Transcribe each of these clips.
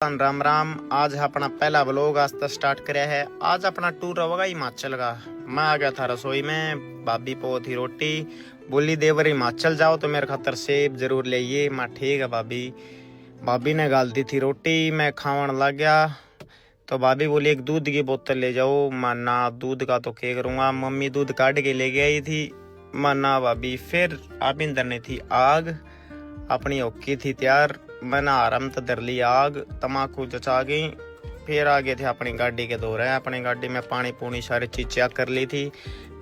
दोस्तों राम राम। आज अपना पहला व्लॉग आज तक स्टार्ट कराया है। आज अपना टूर होगा हिमाचल का। मैं आ गया था रसोई में, भाभी पो थी रोटी, बोली देवर हिमाचल जाओ तो मेरे खातर सेब जरूर ले आइए। मैं ठीक है भाभी। भाभी ने गाल दी थी रोटी, मैं खावन लग गया तो भाभी बोली एक दूध की बोतल ले जाओ। माना दूध का तो क्या करूँगा, मम्मी दूध काट के लेके आई थी। माना भाभी फिर आप इंदर ने थी आग, अपनी ओकी थी तैयार। मैंने आराम तो धर ली आग, तम्बाकू जचा गई। फिर आगे थे अपनी गाड़ी के दौरे। अपनी गाड़ी में पानी पूनी सारी चीज चेक कर ली थी।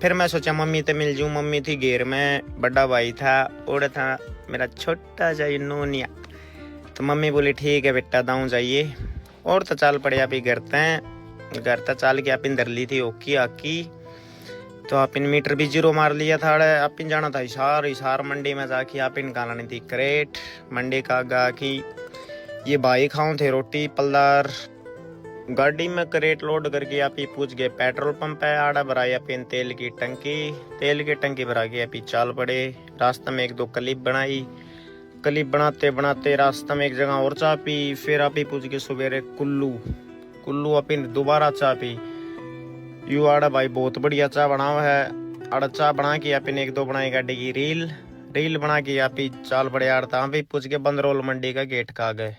फिर मैं सोचा मम्मी तो मिल जूँ। मम्मी थी घेर में, बड़ा भाई था और था मेरा छोटा सा नूनिया। तो मम्मी बोली ठीक है बेटा दाऊँ जाइए। और तो चाल पड़े आप ही घर तक चाल के आप धर ली थी ओकी आकी। तो आप इन मीटर भी जीरो मार लिया था। आप इन जाना था हिसार मंडी में जाके आप इन गालानी थी क्रेट मंडी का गा की। ये भाई खाऊं थे रोटी पलदार। गाड़ी में क्रेट लोड करके आप ही पूछ गए पेट्रोल पंप है। आड़ा भराई आप इन तेल की टंकी भरा के आप ही चाल पड़े। रास्ते में एक दो क्लिप बनाई। क्लिप बनाते बनाते रास्ते में एक जगह और चाह पी। फिर आप ही पूछ गए सवेरे कुल्लू आप इन दोबारा चाह पी। यू आड़ा भाई बहुत बढ़िया चाय बना हुआ है। आड़ा चाय बना के अपन एक दो बनाई गाड़ी की रील बना के आप चाल बड़े आड़ता भी पूछ के बंदरोल मंडी का गेट का गए।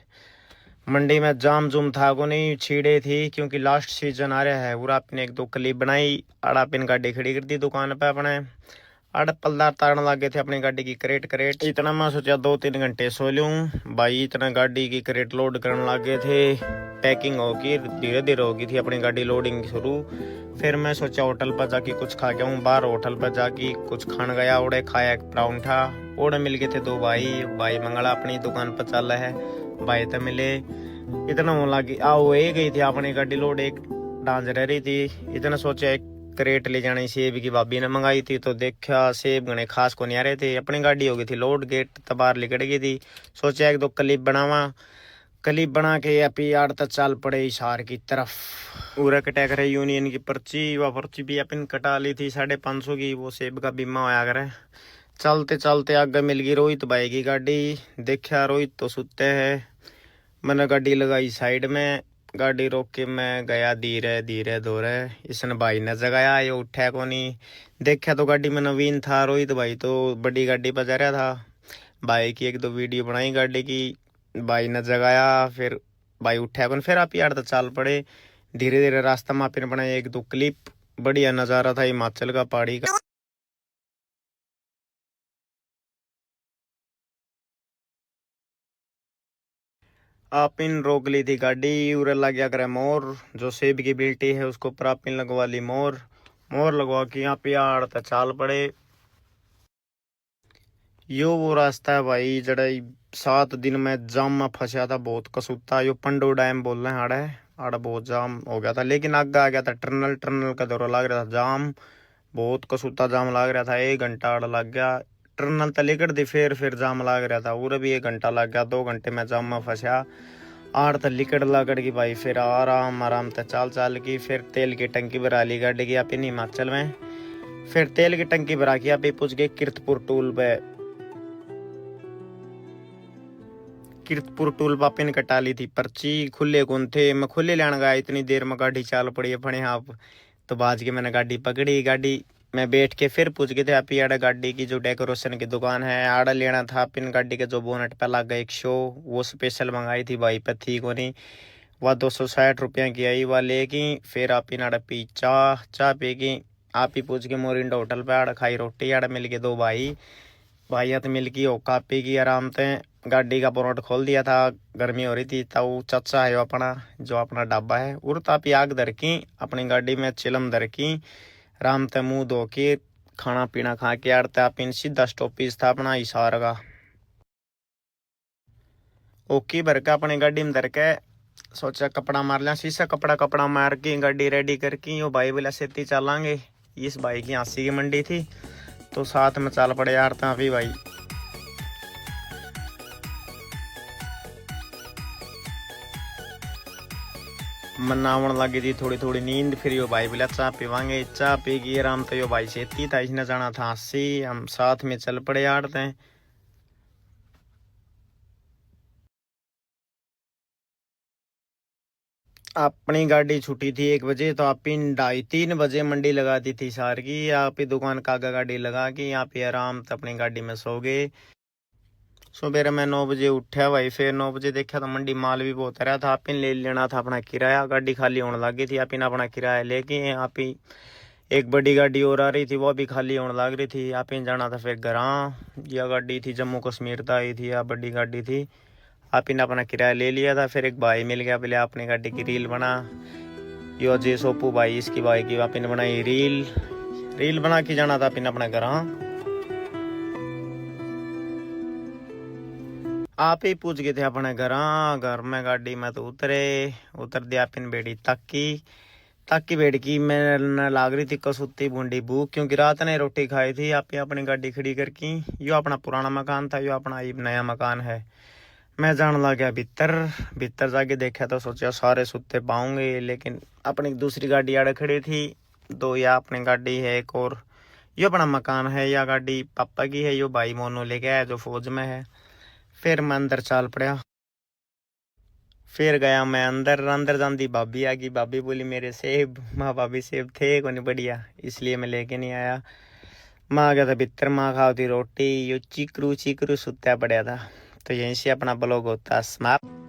मंडी में जाम जुम था को नहीं, छीड़े थी क्योंकि लास्ट सीजन आ रहा है। और आपने एक दो क्लिप बनाई। आड़ा अपन गाड़ी खड़ी कर दी दुकान पे अपने। आड़ा पलदार तारने लगे थे अपनी गाड़ी की क्रेट। इतना मैं सोचा 2-3 घंटे सो लूं। भाई इतना गाड़ी की क्रेट लोड करने लगे थे। पैकिंग होगी धीरे धीरे होगी थी अपनी गाड़ी लोडिंग शुरू। फिर मैं सोचा होटल पर जाके कुछ खा के आऊँ। बाहर होटल पर जाके कुछ खान गया। ओड़े खाया एक पराउंठा। ओड़े मिल गए थे दो भाई मंगला अपनी दुकान पर चल है। भाई तो मिले। इतना होने लगी आओ ये गई थी अपनी गाड़ी लोड एक डांस रह रही थी। इतना सोचा एक क्रेट ले जानी सेब की भाभी ने मंगाई थी। तो देखा सेब गणे खास को नहीं आ रहे थे। अपनी गाड़ी हो गई थी लोड, गेट तबार लिकड़ गई थी। सोचा एक दो क्लिप बना के अपी आड़ तक चाल पड़े हिसार की तरफ। उरा कटा करे यूनियन की पर्ची, वह पर्ची भी अपन कटा ली थी 550 की। वो सेब का बीमा होया करे। चलते चलते आगे मिल गई रोहित भाई की गाड़ी। देखा रोहित तो सुते है। मैंने गाड़ी लगाई साइड में, गाड़ी रोक के मैं गया धीरे धीरे दौरे। इसने भाई ने जगाया, ये उठा को नहीं। देखा तो गाड़ी में नवीन था, रोहित भाई तो बड़ी गाड़ी पर जा रहा था। भाई की एक दो वीडियो बनाई गाड़ी की। भाई ने जगाया, फिर भाई उठा कौन। फिर आप यार तो चाल पड़े धीरे धीरे रास्ता में। फिर बनाई एक दो क्लिप। बढ़िया नज़ारा था हिमाचल का पहाड़ी का। आप इन रोक ली थी गाड़ी। उरे लग गया करे मोर, जो सेब की बिल्टी है उसको ऊपर आप इन लगवा ली मोर लगवा के यहाँ पे यार तो चाल पड़े। यो वो रास्ता है भाई जड़ा 7 दिन में जाम में फंसा था बहुत कसूता। यो पंडो डैम बोल रहे हैं आड़ा बहुत जाम हो गया था। लेकिन आगे आ गया था टनल का दौरा लग रहा था। जाम बहुत कसूता जाम लग रहा था। 1 घंटा आड़ा लग गया। टनल तले कर दी फिर जाम लग रहा था। और भी 1 घंटा लग गया। 2 घंटे में जाम में फंसा। आड़ तो लिकड़ लगड़ की भाई। फिर आराम से चाल की। फिर तेल की टंकी भरा ली गाड़ी की आप हिमाचल में। फिर तेल की टंकी भरा के आप पूछ गए कीर्तपुर टूल पापिन कटा ली थी पर्ची। खुले कौन थे, मैं खुले लेने गया। इतनी देर में गाड़ी चाल पड़ी अपने आप। तो बाज के मैंने गाड़ी पकड़ी। गाड़ी में बैठ के फिर पूछ गए थे आप ही आड़ा गाड़ी की जो डेकोरेशन की दुकान है आड़ा लेना था। पिन गाड़ी के जो बोनट पे लगा एक शो, वो स्पेशल मंगाई थी भाई पे थी को नहीं। वह 260 रुपया की आई। वह लेगी। फिर आप इन आड़ा पी चाह पीगी। आप ही पूछ के मोरिंडा होटल पे आड़ा खाई रोटी। आड़ा मिल के दो भाई तो मिल की हो कापी की आराम से। गाड़ी का बोनट खोल दिया था, गर्मी हो रही थी। तब चाचा है अपना जो अपना ढाबा है उर तापी आग धर की अपनी गाड़ी में चिलम धर की। आराम से मुंह धो के खाना पीना खा के आड़ते आप इन सीधा स्टॉपेज था अपना हिसार का। ओकी भर के अपनी गाड़ी में धर के सोचा कपड़ा मार लिया शीशा। कपड़ा मार के गाड़ी रेडी करके यो भाई बोला सेती चलांगे। इस भाई की हंसी की मंडी थी तो साथ में चल पड़े यार था भी भाई। मनावन लगी थी थोड़ी थोड़ी नींद। फिर यो भाई बोला चाह पीवांगे। चाह पी गई आराम तो यो भाई सेती था, इसने जाना था 80। हम साथ में चल पड़े यार। अपनी गाड़ी छुट्टी थी 1 बजे, तो आप ही 2:30-3 बजे मंडी लगा दी थी सार की। आप ही दुकान का आगे गाड़ी लगा के यहाँ पे आराम से अपनी गाड़ी में सो गए। सुबह मैं 9 बजे उठा भाई, फिर 9 बजे देखा तो मंडी माल भी बहुत रहा था। आप ही ले लेना था अपना किराया, गाड़ी खाली होने लगी थी। आप ही ने अपना किराया लेके आप ही एक बड़ी गाड़ी और आ रही थी, वो भी खाली होने लग रही थी। आप ही जाना था फिर घर। यह गाड़ी थी जम्मू कश्मीर से आई थी, यह बड़ी गाड़ी थी। आप ही ने अपना किराया ले लिया था। फिर एक भाई मिल गया, बोले अपनी गाड़ी की रील बना। यो अजय सोपू भाई, इसकी भाई की आप ही ने बनाई रील बना के जाना था आप ही ने अपना घर। आप ही पूछ गए थे अपने घर में गाड़ी में तो उतर दिया। आप इन बेड़ी ताकि बेड़ की मैं लाग रही थी कसूती बूंदी भूख, क्योंकि रात ने रोटी खाई थी। आप ही अपनी गाड़ी खड़ी करके, यो अपना पुराना मकान था, यो अपना नया मकान है। मैं जान लग गया भीतर जाके देखा तो सोचा सारे सुत्ते पाऊंगे, लेकिन अपनी दूसरी गाड़ी आड़े खड़ी थी। दो या अपनी गाड़ी है एक और, यो अपना मकान है। या गाड़ी पापा की है, यो भाई मोनू लेके आया जो फौज में है। फिर मैं अंदर चाल पड़ा। फिर गया मैं अंदर जाती भाभी आ गई। भाभी बोली मेरे सेब। माँ भाभी सेब थे को नहीं बढ़िया, इसलिए मैं लेके नहीं आया। माँ आ गया था भीतर, माँ खाओ थी रोटी। यो चिकरू सुता पड़ा था। तो यहीं से अपना ब्लॉग होता समाप्त।